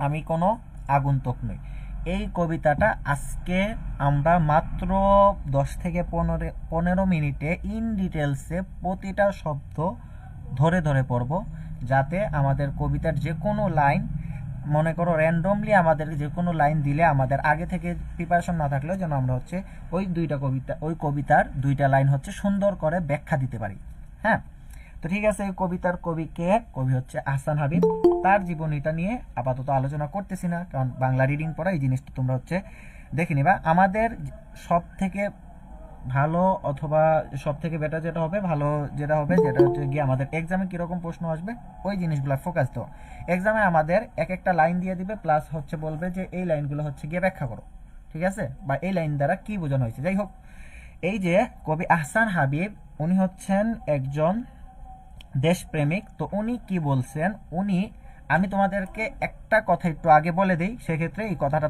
আমি কোনো আগন্তুক নই। এই কবিতাটা আজকে আমরা মাত্র 10 থেকে 15 মিনিটে ইন ডিটেলসে প্রতিটা শব্দ ধরে ধরে পড়ব, যাতে আমাদের কবিতার যে কোনো লাইন, মনে করো র্যান্ডমলি আমাদের যে কোনো লাইন দিলে আমাদের আগে থেকে প্রিপারেশন না থাকলেও যেন আমরা হচ্ছে ওই কবিতার 2টা লাইন হচ্ছে সুন্দর করে ব্যাখ্যা দিতে পারি। হ্যাঁ, তো ঠিক আছে। এই কবিতার কবি হচ্ছে আহসান হাবীব। তার জীবনীটা নিয়ে আপাতত আলোচনা করতেছি না, কারণ বাংলা রিডিং পড়া এই জিনিসটা তোমরা হচ্ছে দেখে নিবা। আমাদের সব থেকে ভালো অথবা সব থেকে বেটার যেটা হবে, যেটা হচ্ছে গিয়ে আমাদের এক্সামে কিরকম প্রশ্ন আসবে ওই জিনিসগুলো ফোকাস দাও। এক্সামে আমাদের এক একটা লাইন দিয়ে দিবে, প্লাস হচ্ছে বলবে যে এই লাইনগুলো হচ্ছে গিয়ে ব্যাখ্যা করো, ঠিক আছে, বা এই লাইন দ্বারা কি বোঝানো হয়েছে। যাই হোক, এই যে কবি আহসান হাবীব, উনি হচ্ছেন একজন দেশপ্রেমিক। তো উনি কি বলছেন, আমি তোমাদেরকে একটা কথা একটু আগে বলে দিই, সেক্ষেত্রে এই কথাটা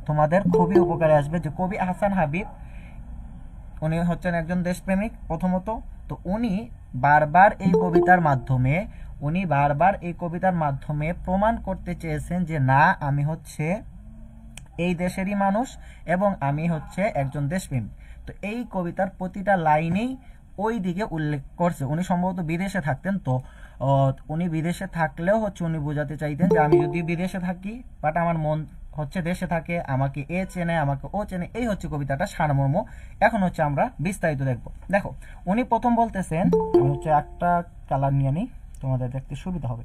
তোমাদের খুবই উপকারে আসবে। যে কবি আহসান হাবীব উনি হচ্ছেন একজন দেশপ্রেমিক প্রথমত। তো উনি বারবার এই কবিতার মাধ্যমে প্রমাণ করতে চেয়েছেন যে না, আমি হচ্ছে এই দেশেরই মানুষ এবং আমি হচ্ছে একজন দেশপ্রেমিক। তো এই কবিতার প্রতিটা লাইনেই ওই দিকে উল্লেখ করছে। উনি সম্ভবত বিদেশে থাকতেন, তো উনি বিদেশে থাকলেও হচ্ছে উনি বোঝাতে চাইতেন যে আমি যদি বিদেশে থাকি বাট আমার মন হচ্ছে দেশে থাকে, আমাকে এ চেনে, আমাকে ও চেনে। এই হচ্ছে কবিতাটা সারমর্ম। এখন হচ্ছে আমরা বিস্তারিত দেখো উনি প্রথম বলতেছেন, আমি হচ্ছে একটা কালার নিয়ে নিই, তোমাদের দেখতে সুবিধা হবে,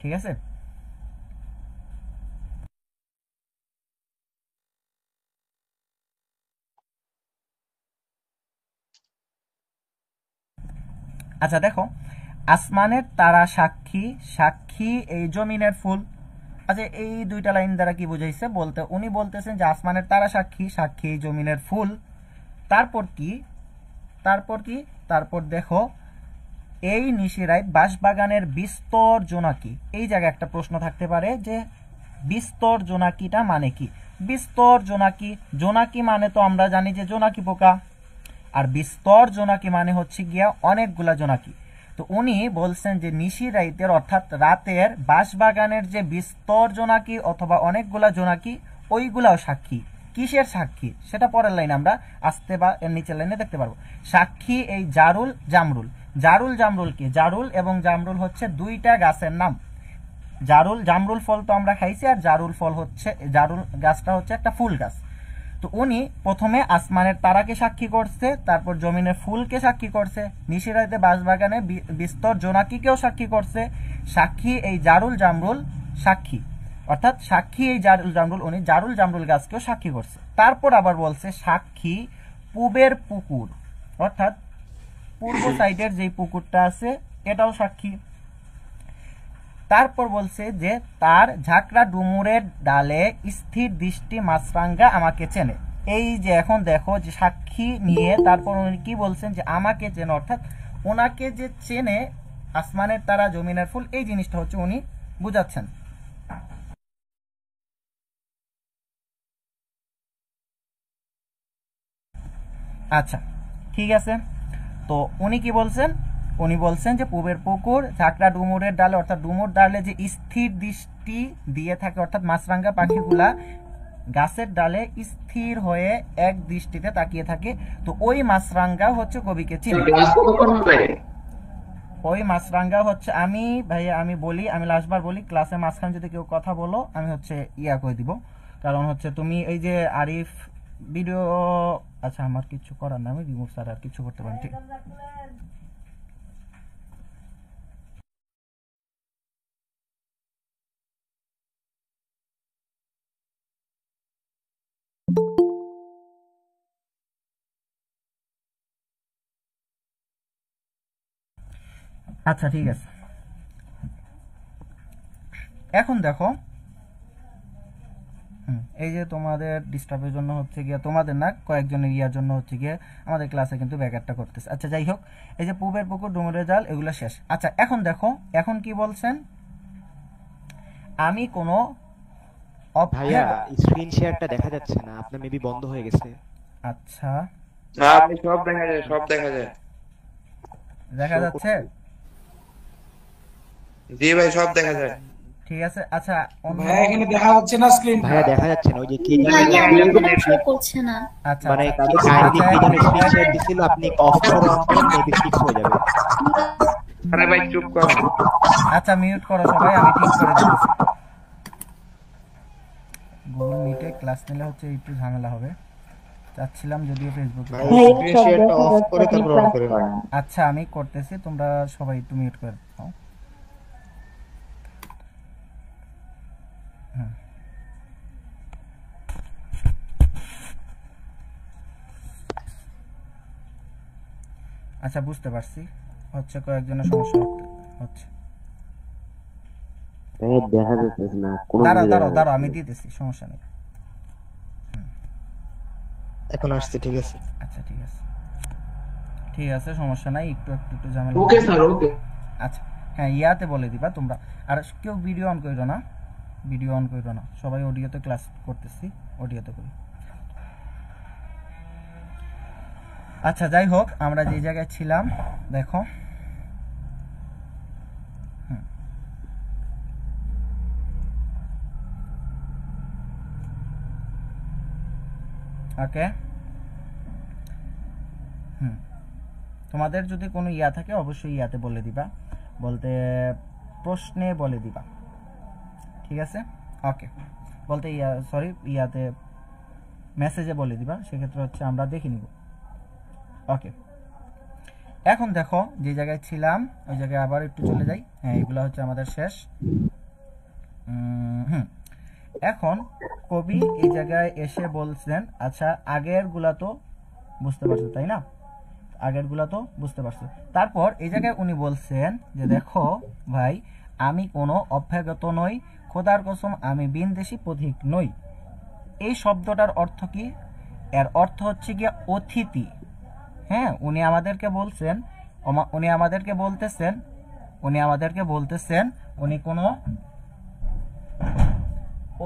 ঠিক আছে। আচ্ছা দেখো, আসমানের তারা সাক্ষী, সাক্ষী এই জমিনের ফুল। আচ্ছা, এই 2টা লাইন দ্বারা কি বুঝাইছে বলতে, উনি বলতেছেন যে আসমানের তারা সাক্ষী, সাক্ষী এই জমিনের ফুল। তারপর কি, তারপর দেখো, এই নিশিরায় বাঁশবাগানের বিস্তর জোনাকি। এই জায়গায় একটা প্রশ্ন থাকতে পারে যে বিস্তর জোনাকিটা মানে কি। বিস্তর জোনাকি, জোনাকি মানে তো আমরা জানি যে জোনাকি পোকা, আর বিস্তর জোনাকি মানে হচ্ছে গিয়া অনেকগুলা জোনাকি। তো উনি বলছেন যে নিশিরাইতের অর্থাৎ রাতের বাঁশবাগানের যে বিস্তর জোনাকি অথবা অনেকগুলা জোনাকি, ওইগুলাও সাক্ষী। কিসের সাক্ষী সেটা পরের লাইনে আমরা আসতে বা এর নিচের লাইনে দেখতে পারবো। সাক্ষী এই জারুল জামরুল। জারুল জামরুল কি, জারুল এবং জামরুল হচ্ছে 2টা গাছের নাম। জামরুল ফল তো আমরা খাইছি, আর জারুল গাছটা হচ্ছে একটা ফুল গাছ। তো উনি প্রথমে আসমানের তারাকে সাক্ষী করছে, তারপর জমিনের ফুলকে সাক্ষী করছে, নিশিরাতে বাঁশবাগানে বিস্তর জোনাকিকেও সাক্ষী করছে। সাক্ষী এই জারুল জামরুল সাক্ষী, অর্থাৎ সাক্ষী এই জারুল জামরুল, উনি জারুল জামরুল গাছকেও সাক্ষী করছে। তারপর আবার বলছে সাক্ষী পূবের পুকুর, অর্থাৎ পূর্ব সাইডের যে পুকুরটা আছে এটাও সাক্ষী। তারপর বলছে যে তার ঝাঁকড়া ডুমুরের ডালে স্থির দৃষ্টি মাছরাঙ্গা আমাকে চেনে। এই যে এখন দেখো যে সাক্ষী নিয়ে তারপর উনি কি বলছেন যে আমাকে চেনে, অর্থাৎ ওনাকে যে চেনে আসমানের তারা জমিনের ফুল, এই জিনিসটা হচ্ছে উনি বুঝাচ্ছেন। আচ্ছা ঠিক আছে, তো উনি কি বলছেন, উনি বলছেন যে পূবের পুকুর ঝাঁকড়া ডুমুরের ডালে, অর্থাৎ ডুমুর ডালে যে স্থির দৃষ্টি দিয়ে থাকে, অর্থাৎ মাছরাঙ্গা পাখিগুলা গাছের ডালে স্থির হয়ে এক দৃষ্টিতে তাকিয়ে থাকে। তো ওই মাছরাঙ্গা হচ্ছে কবিকে চিনে। ওই মাছরাঙ্গা হচ্ছে আমি বলি, আমি লাস্টবার বলি, ক্লাসের মাঝখানে যদি কেউ কথা বলো আমি হচ্ছে ইয়া করে দিব, কারণ হচ্ছে তুমি এই যে আরিফ ভিডিও, আচ্ছা আমার কিছু করার না, আমি রিমুভ ছাড়া আর কিছু করতে পারি, ঠিক। আচ্ছা ঠিক আছে, এখন দেখো এই যে তোমাদের ডিস্টার্বের জন্য হচ্ছে গিয়ে, তোমাদের না কয়েকজনের ইয়ার জন্য হচ্ছে গিয়ে আমাদের ক্লাসে কিন্তু ব্যাঘাতটা করতেছে। আচ্ছা যাই হোক, এই যে পূবের পুকুর ডুমুরের জাল এগুলো শেষ। আচ্ছা এখন দেখো, এখন কি বলছেন, আমি কোনো ভাইয়া স্ক্রিন শেয়ারটা দেখা যাচ্ছে না, আপনার মেবি বন্ধ হয়ে গেছে। আচ্ছা না আপনি সব দেখা যায়, সব দেখা যায়। দেখা যাচ্ছে, জি ভাই সব দেখা যায়। ঠিক আছে। আচ্ছা অন্য ভাইয়া এখানে দেখা যাচ্ছে না স্ক্রিন। ভাইয়া দেখা যাচ্ছে না, ওই যে কি জানি ভাইয়া আপনার শো করছে না। আচ্ছা মানে আচ্ছা কি কাইন্ডলি কি জানি আচ্ছা, স্ক্রিন শেয়ার দিছিল, আপনি অফ করে অন করেন মেবি ঠিক হয়ে যাবে। আরে ভাই চুপ করো। আচ্ছা মিউট করো সবাই, আমি ঠিক করে দিচ্ছি। গুগল মিটে ক্লাস নিলে হচ্ছে একটু ঝামেলা হবে, চাচ্ছিলাম যদিও ফেসবুকে। ভাইয়া স্ক্রিন শেয়ারটা অফ করে তারপর অন করেন। আচ্ছা আমি করতেছি, তোমরা সবাই একটু মিউট করে দাও। হুম। আচ্ছা বুঝতে পারছি, হচ্ছে কয়েকজনের সমস্যা হচ্ছে। দেখা যাচ্ছে না দাঁড়াও দাঁড়াও দাঁড়াও, আমি দিতেছি, সমস্যা নেই। এখন আসছে, ঠিক আছে। আচ্ছা ঠিক আছে, ঠিক আছে, সমস্যা নাই, একটু একটু একটু ঝামেলা। ওকে স্যার, ওকে। আচ্ছা হ্যাঁ, ইয়াতে বলে দিবা তোমরা। আর কেউ ভিডিও অন করো না, ভিডিও অন করো না, সবাই অডিওতে ক্লাস করতেছি, অডিওতে করি। আচ্ছা যাই হোক, আমরা যে জায়গায় ছিলাম দেখো। ওকে, তোমাদের যদি কোনো ইয়া থাকে অবশ্যই ইয়াতে বলে দিবা, বলতে প্রশ্নে বলে দিবা, ঠিক আছে? ওকে, বলতে ইয়া সরি ইয়াতে মেসেজে বলে দিবা, সেক্ষেত্রে হচ্ছে আমরা দেখে নিব। ওকে, এখন দেখো যে জায়গায় ছিলাম ওই জায়গায় আবার একটু চলে যাই। হ্যাঁ, এগুলো হচ্ছে আমাদের শেষ। এখন কবি এই জায়গায় এসে বলছেন, আচ্ছা আগের গুলা তো বুঝতে পারছো তাই না, আগের গুলা তো বুঝতে পারছো। তারপর এই জায়গায় উনি বলছেন যে দেখো ভাই, আমি কোনো অভ্যাগত নই, খোদার কসম আমি বিনদেশী পথিক নই। এই শব্দটার অর্থ কি? এর অর্থ হচ্ছে গিয়ে অতিথি। হ্যাঁ, উনি আমাদেরকে বলছেন, উনি আমাদেরকে বলতেছেন উনি কোনো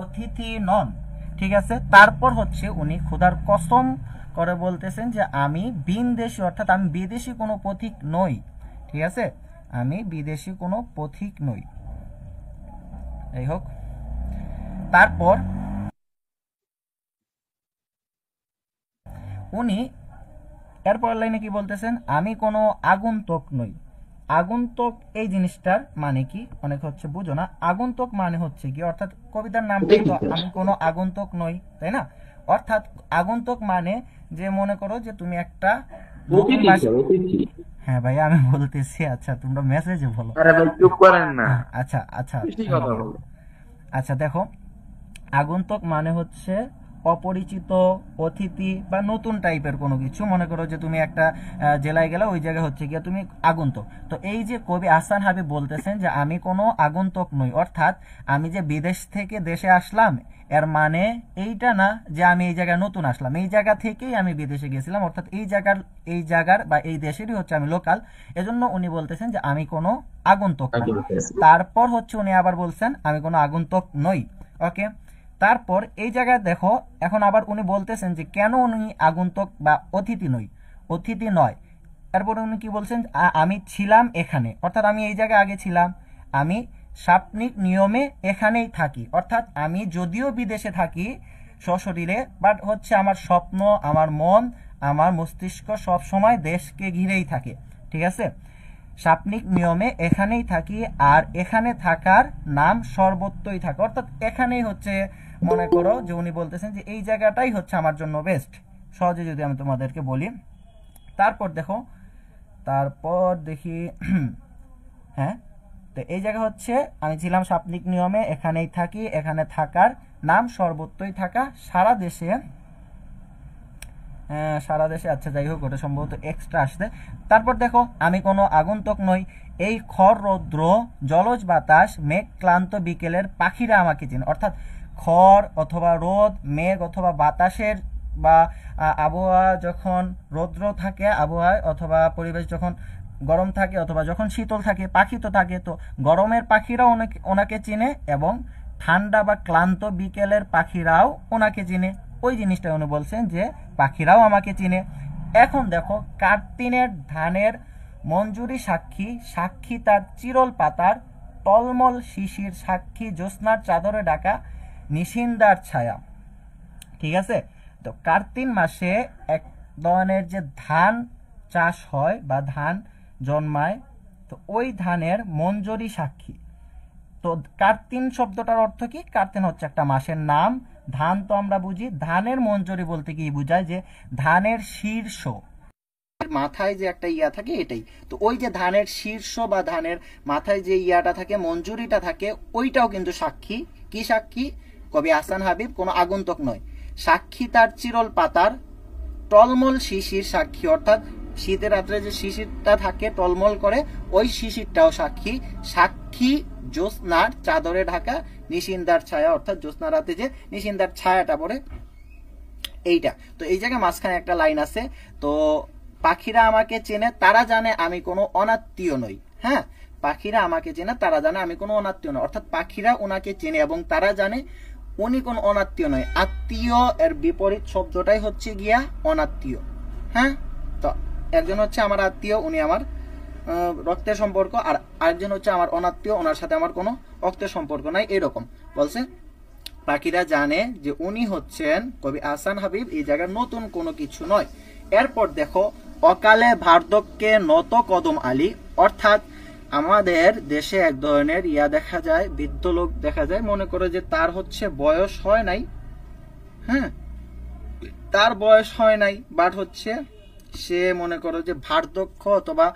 অতিথি নন, ঠিক আছে? তারপর হচ্ছে উনি খোদার কসম করে বলতেছেন যে আমি বিনদেশী, অর্থাৎ আমি বিদেশি কোনো পথিক নই, ঠিক আছে? আমি বিদেশি কোনো পথিক নই। যাই হোক, তারপর উনি এরপর লাইনে কি বলতেছেন, আমি কোনো আগন্তুক নই। আগন্তুক এই জিনিসটার মানে কি অনেক হচ্ছে বুঝো না। আগন্তুক মানে হচ্ছে কি, অর্থাৎ কবিতার নাম কিন্তু আমি কোনো আগন্তুক নই, তাই না? অর্থাৎ আগন্তুক মানে যে মনে করো যে তুমি একটা হ্যাঁ ভাই আমি বলতেছি, আচ্ছা তোমরা মেসেজে বলো। আরে ভাই চুপ করেন না। আচ্ছা আচ্ছা কথা বলো। আচ্ছা দেখো, আগন্তুক মানে হচ্ছে অপরিচিত, অতিথি বা নতুন টাইপের কোনো কিছু। মনে করো যে তুমি একটা জেলায় গেলে, ওই জায়গায় হচ্ছে গিয়ে তুমি আগন্তুক। তো এই যে কবি আহসান হাবীব বলতেছেন যে আমি কোনো আগন্তুক নই, অর্থাৎ আমি যে বিদেশ থেকে দেশে আসলাম এর মানে এইটা না যে আমি এই জায়গায় নতুন আসলাম, এই জায়গা থেকেই আমি বিদেশে গেছিলাম, অর্থাৎ এই জায়গার বা এই দেশেরই হচ্ছে আমি লোকাল। এজন্য উনি বলতেছেন যে আমি কোনো আগন্তুক নই। তারপর হচ্ছে উনি আবার বলছেন আমি কোনো আগন্তুক নই। ওকে, তারপর এই জায়গায় দেখো, এখন আবার উনি বলতেছেন যে কেন উনি আগন্তুক বা অতিথি নয়। তারপরে উনি কি বলছেন, আমি ছিলাম এখানে, অর্থাৎ আমি এই জায়গায় আগে ছিলাম, আমি শাব্দিক নিয়মে এখানেই থাকি, অর্থাৎ আমি যদিও বিদেশে থাকি সশরীরে, বাট হচ্ছে আমার স্বপ্ন, আমার মন, আমার মস্তিষ্ক সব সময় দেশকে ঘিরেই থাকে, ঠিক আছে? শাব্দিক নিয়মে এখানেই থাকি, আর এখানে থাকার নাম সর্বত্রই থাকে, অর্থাৎ এখানেই হচ্ছে মনে করো যে উনি বলতেছেন যে এই জায়গাটাই হচ্ছে আমার জন্য বেস্ট, সহজে যদি আমি তোমাদেরকে বলি। তারপর দেখো, তারপর দেখি হ্যাঁ, তো এই জায়গা হচ্ছে আমি ছিলাম শাব্দিক নিয়মে এখানেই থাকি, এখানে থাকার নাম সর্বত্রই থাকা, সারা দেশে। আচ্ছা যাই হোক, ওটা সম্ভবত এক্সট্রা আসছে। তারপর দেখো, আমি কোনো আগন্তুক নই, এই খর রৌদ্র জলজ বাতাস মেঘ ক্লান্ত বিকেলের পাখিরা আমাকে চেনে, অর্থাৎ খর অথবা রোদ, মেঘ অথবা বাতাসের বা আবহাওয়া যখন রৌদ্র থাকে আবহাওয়ায়, অথবা পরিবেশ যখন গরম থাকে অথবা যখন শীতল থাকে, পাখি তো থাকে, তো গরমের পাখিরাও ওনাকে চিনে এবং ঠান্ডা বা ক্লান্ত বিকেলের পাখিরাও ওনাকে চিনে। ওই জিনিসটা উনি বলছেন যে পাখিরাও আমাকে চিনে। এখন দেখো, কার্তিনের ধানের মঞ্জুরি সাক্ষী, সাক্ষী তার চিরল পাতার টলমল শিশির সাক্ষী জ্যোৎস্নার চাদরে ঢাকা নিশিন্দার ছায়া। ঠিক আছে, তো কার্তিক মাসে এক ধরনের যে ধান চাষ হয় বা ধান জন্মায়, তো ওই ধানের মঞ্জরি সাক্ষী। তো কার্তিক শব্দটার অর্থ কি? কার্তিক হচ্ছে একটা মাসের নাম, ধান তো আমরা বুঝি, ধানের মঞ্জরি বলতে কি বোঝায় যে ধানের শীর্ষ, মাথায় যে একটা ইয়া থাকে এটাই। তো ওই যে ধানের শীর্ষ বা ধানের মাথায় যে ইয়াটা থাকে, মঞ্জুরিটা থাকে, ওইটাও কিন্তু সাক্ষী। কি সাক্ষী? কবি আহসান হাবিব কোনো আগন্তুক নয়। সাক্ষী তার চিরল পাতার টলমল শিশির সাক্ষী, অর্থাৎ শীতের রাত্রে যে শিশিরটা থাকে টলমল করে, ওই শিশিরটাও সাক্ষী। সাক্ষী জ্যোৎস্নার চাদরে ঢাকা নিশিন্দার ছায়া, অর্থাৎ জ্যোৎস্না রাতে যে নিশিন্দার ছায়াটা পড়ে এইটা। তো এই জায়গায় মাঝখানে একটা লাইন আছে, তো পাখিরা আমাকে চেনে তারা জানে আমি কোনো অনাত্মীয় নই। হ্যাঁ, পাখিরা আমাকে চেনে তারা জানে আমি কোনো অনাত্মীয় নই, অর্থাৎ পাখিরা ওনাকে চেনে এবং তারা জানে উনি কোনো অনাত্মীয় নয়। আত্মীয় এর বিপরীত শব্দটাই হচ্ছে গিয়া অনাত্মীয়। হ্যাঁ, তো একজন হচ্ছে আমার আত্মীয়, উনি আমার রক্তের সম্পর্ক, আর আরেকজন হচ্ছে আমার অনাত্মীয়, ওনার সাথে আমার কোনো রক্তের সম্পর্ক নাই। এরকম বলছে পাখিরা জানে যে উনি হচ্ছেন কবি আহসান হাবিব, এই জায়গায় নতুন কোনো কিছু নয়। এরপর দেখো, অকালে বার্ধক্যে নত কদম আলী, অর্থাৎ আমাদের দেশে এক ধরনের ইয়া দেখা যায়, বৃদ্ধ লোক দেখা যায়, মনে করে যে তার হচ্ছে বয়স হয় নাই। হ্যাঁ, তার বয়স হয় নাই, বাট হচ্ছে সে মনে করো যে বার্ধক্য অথবা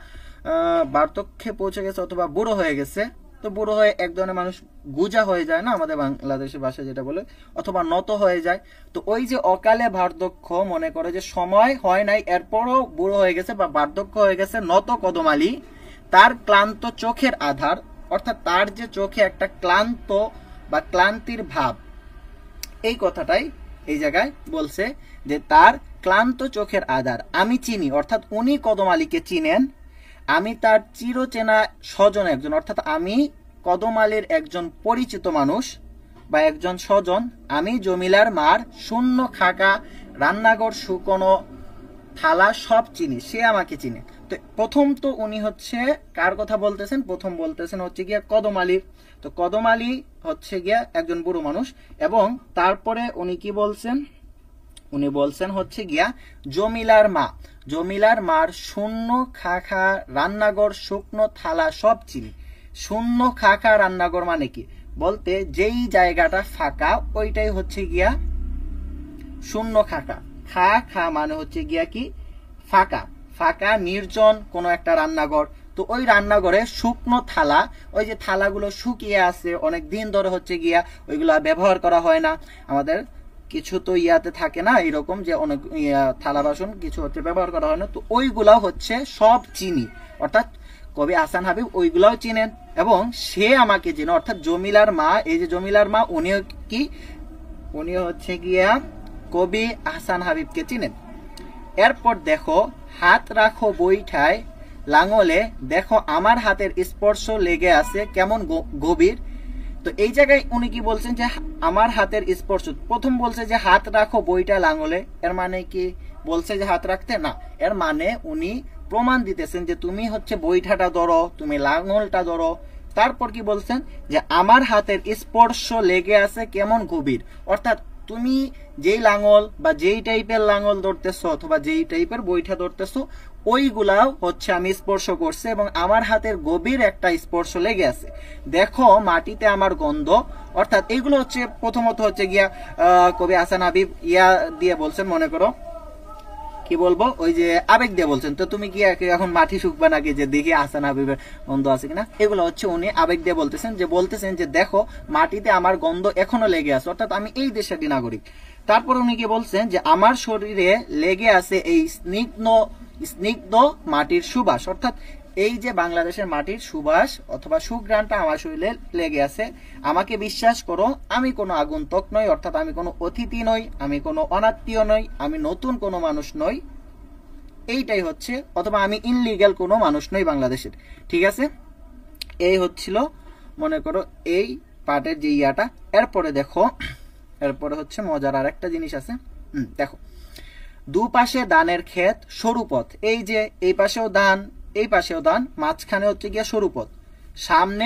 বার্ধক্যে পৌঁছে গেছে অথবা বুড়ো হয়ে গেছে। তো বুড়ো হয়ে এক ধরনের মানুষ গুজা হয়ে যায় না, আমাদের বাংলাদেশের ভাষায় যেটা বলে, অথবা নত হয়ে যায়। তো ওই যে অকালে বার্ধক্য, মনে করে যে সময় হয় নাই এরপরও বুড়ো হয়ে গেছে বা বার্ধক্য হয়ে গেছে, নত কদম আলী তার ক্লান্ত চোখের আধার, অর্থাৎ তার যে চোখে একটা ক্লান্ত বা ক্লান্তির ভাব, এই কথাটাই এই জায়গায় বলছে যে তার ক্লান্ত চোখের আধার আমি চিনি, অর্থাৎ উনি কদম আলীকে চিনেন। আমি তার চিরচেনা স্বজন একজন, অর্থাৎ আমি কদম আলীর একজন পরিচিত মানুষ বা একজন স্বজন। আমি জমিলার মার শূন্য খাকা রান্নাঘর শুকনো থালা সব চিনি, সে আমাকে চিনে। তো প্রথম তো উনি হচ্ছে কার কথা বলতেছেন? প্রথম বলতেছেন হচ্ছে গিয়া কদম আলীর। তো কদম আলী হচ্ছে গিয়া একজন বুড়ো মানুষ, এবং তারপরে উনি কি বলছেন? উনি বলছেন হচ্ছে গিয়া জমিলার মা, জমিলার মার শূন্য খাখা রান্নাঘর শুকনো থালা সব চিনি। শূন্য খাখা রান্নাঘর মানে কি? বলতে যেই জায়গাটা ফাঁকা ওইটাই হচ্ছে গিয়া শূন্য খাকা। খা খা মানে হচ্ছে গিয়া কি? ফাঁকা, ফাঁকা নির্জন কোনো একটা রান্নাঘর। তো ওই রান্নাঘরে শুকনো থালা, ওই যে থালাগুলো শুকিয়ে আছে অনেক দিন ধরে হচ্ছে গিয়া, ওইগুলা ব্যবহার করা হয় না। আমাদের কিছু তো ইয়াতে থাকে না এরকম যে অনেক থালা বাসন কিছু হচ্ছে ব্যবহার করা হয় না, তো ওইগুলাও হচ্ছে সব চিনি, অর্থাৎ কবি আহসান হাবিব ওইগুলাও চিনেন এবং সে আমাকে চিনে, অর্থাৎ জমিলার মা। এই যে জমিলার মা, উনিও কি? উনি হচ্ছে গিয়া কবি আহসান হাবিবকে চিনেন। এরপর দেখো, হাত রাখো বৈঠায় লাঙলে, দেখো আমার হাতের স্পর্শ লেগে আছে কেমন গভীর। তো এই জায়গায় উনি কি বলছেন? যে আমার হাতের স্পর্শ। প্রথম বলছে যে হাত রাখো বইটা লাঙলে, এর মানে কি বলছে যে হাত রাখতে না, এর মানে উনি প্রমাণ দিতেছেন যে তুমি হচ্ছে বইটাটা ধরো, তুমি লাঙলটা ধরো। তারপর কি বলছেন? যে আমার হাতের স্পর্শ লেগে আছে কেমন গভীর, অর্থাৎ তুমি যেই লাঙল বা যেই টাইপের লাঙল ধরতেছো অথবা যেই টাইপের বইটা ধরতেছো, ওইগুলাও হচ্ছে আমি স্পর্শ করছি এবং আমার হাতের গভীর একটা স্পর্শ লেগে আছে। দেখো মাটিতে আমার গন্ধ, অর্থাৎ এইগুলো হচ্ছে প্রথমত হচ্ছে গিয়া কবি আহসান হাবিব ইয়া দিয়ে বলছেন, মনে করো কি বলবো, ওই যে আবেগ দিয়ে বলছেন। তো তুমি কি এখন মাটি শুকবা নাকি যে দেখি আহসান হাবিবের গন্ধ আছে কিনা? এগুলো হচ্ছে উনি আবেগ দিয়ে বলতেছেন, যে দেখো মাটিতে আমার গন্ধ এখনো লেগে আছে, অর্থাৎ আমি এই দেশের নাগরিক। তারপর উনি কি বলছেন? যে আমার শরীরে লেগে আছে এই স্নিগ্ধ মাটির সুবাস, অর্থাৎ এই যে বাংলাদেশের মাটির সুবাস অথবা সুঘ্রাণটা আমার শরীরে লেগে আছে। আমাকে বিশ্বাস করো, আমি কোনো আগন্তুক নই, অর্থাৎ আমি কোনো অতিথি নই, আমি কোনো অনাত্মীয় নই, আমি নতুন কোনো মানুষ নই, এইটাই হচ্ছে, অথবা আমি ইনলিগ্যাল কোনো মানুষ নই বাংলাদেশের। ঠিক আছে, এই হচ্ছিল মনে করো এই পার্টের যে ইয়াটা। এরপরে দেখো, এরপরে হচ্ছে মজার আর একটা জিনিস আছে। দেখো, দুপাশে ধানের ক্ষেত সরু পথ, এই যে এই পাশেও ধান এই পাশেও ধান, মাঝখানে হচ্ছে গিয়া সরু পথ, সামনে